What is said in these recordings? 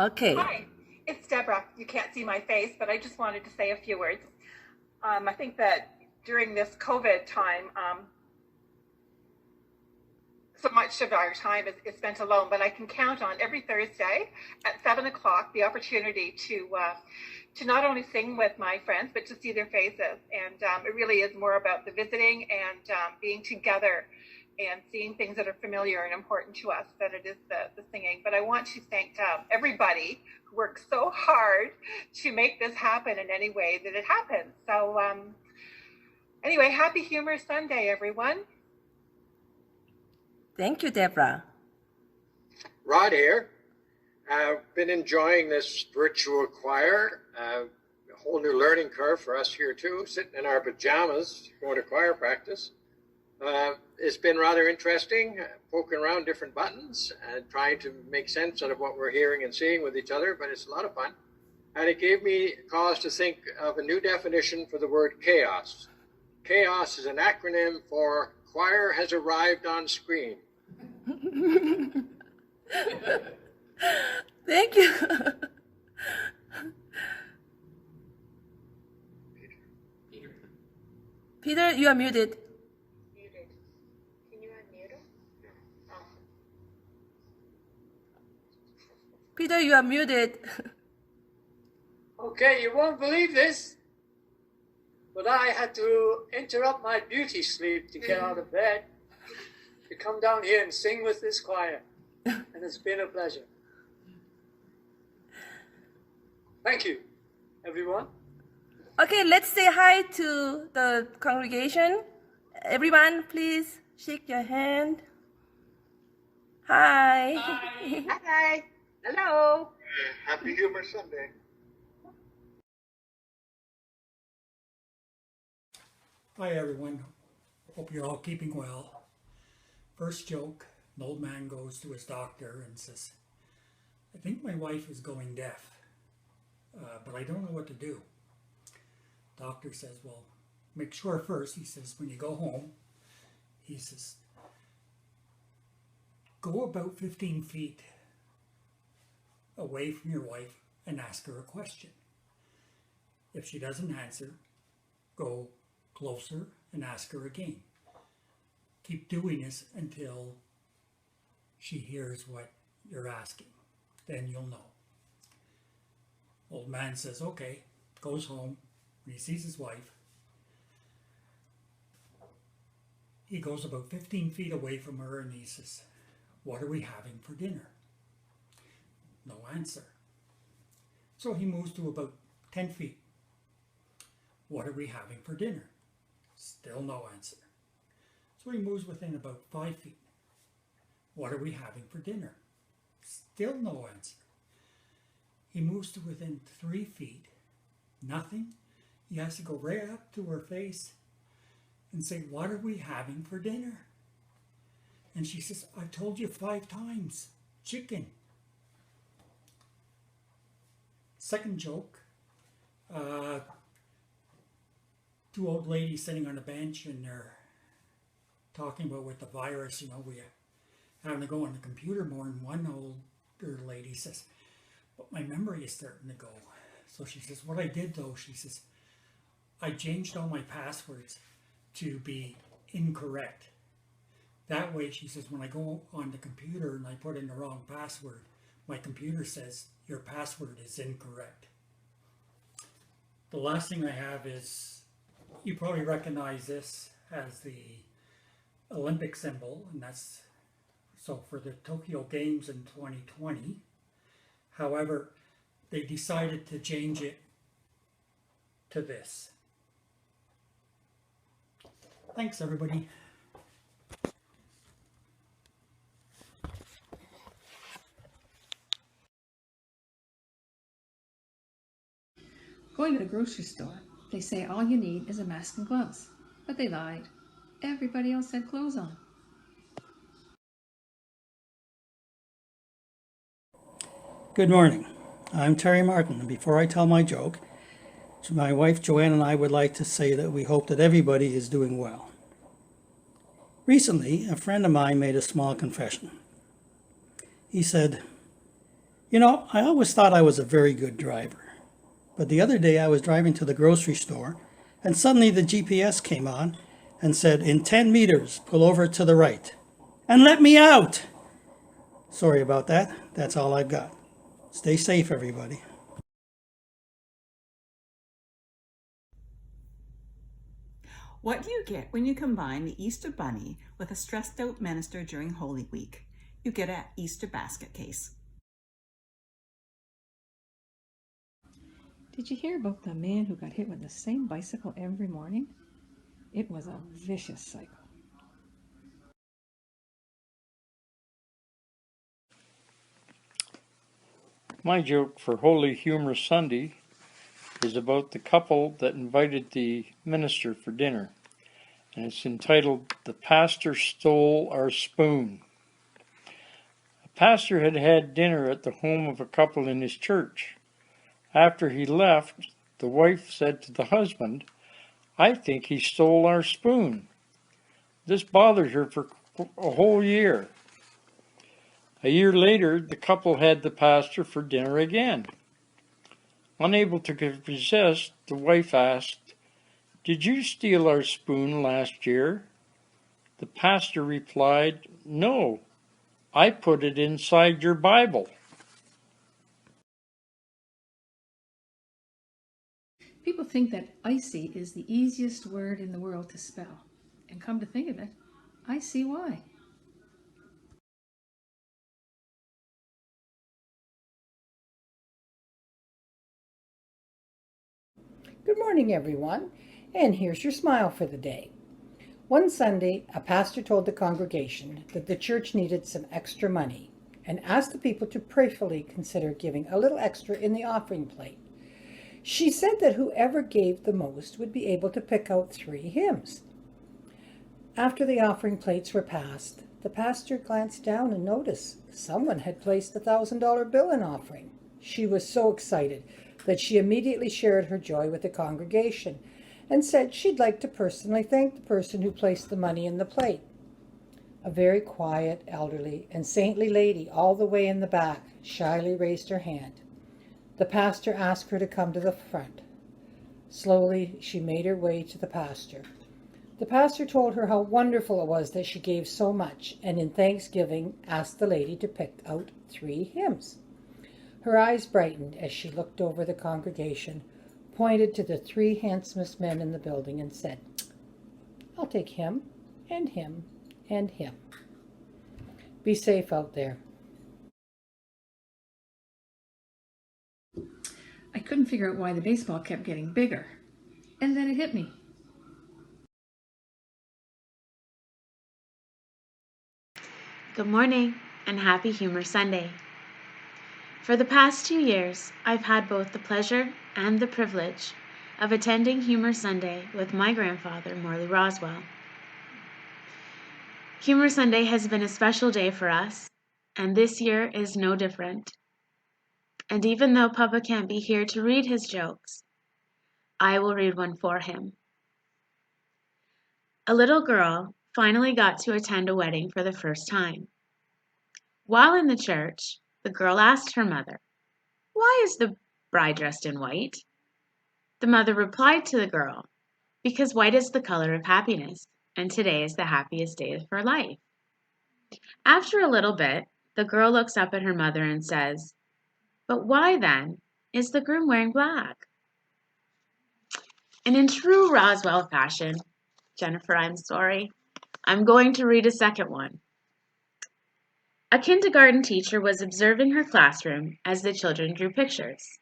Okay. Hi, it's Deborah. You can't see my face, but I just wanted to say a few words. I think that during this COVID time, so much of our time is spent alone, but I can count on every Thursday at 7 o'clock the opportunity to not only sing with my friends, but to see their faces. And it really is more about the visiting and being together and seeing things that are familiar and important to us than it is the singing. But I want to thank everybody who worked so hard to make this happen in any way that it happens. So anyway, happy Humour Sunday, everyone. Thank you, Deborah. Rod here. I've been enjoying this virtual choir. A whole new learning curve for us here too, sitting in our pajamas going to choir practice. It's been rather interesting, poking around different buttons and trying to make sense out of what we're hearing and seeing with each other, but it's a lot of fun. And it gave me cause to think of a new definition for the word chaos. Chaos is an acronym for choir has arrived on screen. Thank you. Peter, you are muted. Muted. Can you unmute him? Oh. Peter, you are muted. Okay, you won't believe this, but I had to interrupt my beauty sleep to get out of bed to come down here and sing with this choir, and it's been a pleasure. Thank you, everyone. Okay, let's say hi to the congregation. Everyone, please shake your hand. Hi. Hi. Hi. Hello. Happy Humour Sunday. Hi everyone, hope you're all keeping well. First joke, an old man goes to his doctor and says, I think my wife is going deaf, but I don't know what to do. Doctor says, well, make sure first, he says, when you go home, he says, go about 15 feet away from your wife and ask her a question. If she doesn't answer, go closer and ask her again. Keep doing this until she hears what you're asking. Then you'll know. Old man says, okay, goes home. When he sees his wife, he goes about 15 feet away from her and he says, what are we having for dinner? No answer. So he moves to about 10 feet. What are we having for dinner? Still no answer. So he moves within about 5 feet. What are we having for dinner? Still no answer. He moves to within 3 feet. Nothing. He has to go right up to her face and say, what are we having for dinner? And she says, I've told you 5 times. Chicken. Second joke. Two old ladies sitting on a bench and they're talking about with the virus, we having to go on the computer more, and one older lady says, but my memory is starting to go. So she says, what I did though, she says, I changed all my passwords to be incorrect. That way, she says, when I go on the computer and I put in the wrong password, my computer says, your password is incorrect. The last thing I have is, you probably recognize this as the Olympic symbol, and that's so for the Tokyo Games in 2020. However, they decided to change it to this. Thanks, everybody. Going to the grocery store, they say all you need is a mask and gloves. But they lied. Everybody else had clothes on. Good morning. I'm Terry Martin, and before I tell my joke, my wife Joanne and I would like to say that we hope that everybody is doing well. Recently, a friend of mine made a small confession. He said, You know, I always thought I was a very good driver. But the other day I was driving to the grocery store and suddenly the GPS came on and said, in 10 meters, pull over to the right. And let me out! Sorry about that. That's all I've got. Stay safe, everybody. What do you get when you combine the Easter Bunny with a stressed out minister during Holy Week? You get an Easter basket case. Did you hear about the man who got hit with the same bicycle every morning? It was a vicious cycle. My joke for Holy Humour Sunday is about the couple that invited the minister for dinner, and it's entitled "The Pastor Stole Our Spoon." A pastor had had dinner at the home of a couple in his church. After he left, the wife said to the husband, "I think he stole our spoon. This bothered her for a whole year." A year later, the couple had the pastor for dinner again. Unable to resist, the wife asked, "Did you steal our spoon last year?" The pastor replied, "No, I put it inside your Bible." People think that icy is the easiest word in the world to spell. And come to think of it, I see why. Good morning, everyone, and here's your smile for the day. One Sunday, a pastor told the congregation that the church needed some extra money and asked the people to prayerfully consider giving a little extra in the offering plate. She said that whoever gave the most would be able to pick out 3 hymns. After the offering plates were passed, the pastor glanced down and noticed someone had placed a $1,000 bill in offering. She was so excited that she immediately shared her joy with the congregation and said she'd like to personally thank the person who placed the money in the plate. A very quiet, elderly, and saintly lady all the way in the back shyly raised her hand. The pastor asked her to come to the front. Slowly, she made her way to the pastor. The pastor told her how wonderful it was that she gave so much, and in thanksgiving asked the lady to pick out 3 hymns. Her eyes brightened as she looked over the congregation, pointed to the 3 handsomest men in the building, and said, "I'll take him, and him, and him." Be safe out there. I couldn't figure out why the baseball kept getting bigger. And then it hit me. Good morning and happy Humor Sunday. For the past 2 years, I've had both the pleasure and the privilege of attending Humor Sunday with my grandfather, Morley Roswell. Humor Sunday has been a special day for us, and this year is no different. And even though Papa can't be here to read his jokes, I will read one for him. A little girl finally got to attend a wedding for the first time. While in the church, the girl asked her mother, "Why is the bride dressed in white?" The mother replied to the girl, "Because white is the color of happiness, and today is the happiest day of her life." After a little bit, the girl looks up at her mother and says, "But why then is the groom wearing black?" And in true Roswell fashion, Jennifer, I'm sorry, I'm going to read a second one. A kindergarten teacher was observing her classroom as the children drew pictures.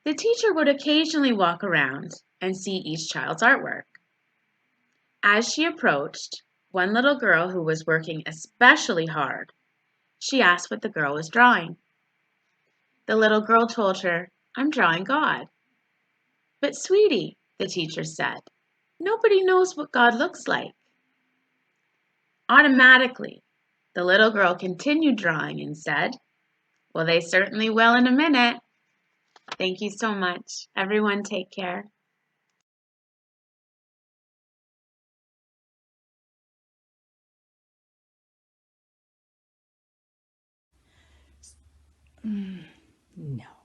The teacher would occasionally walk around and see each child's artwork. As she approached one little girl who was working especially hard, she asked what the girl was drawing. The little girl told her, "I'm drawing God." "But sweetie," the teacher said, "nobody knows what God looks like." Automatically, the little girl continued drawing and said, "Well, they certainly will in a minute." Thank you so much. Everyone take care. No.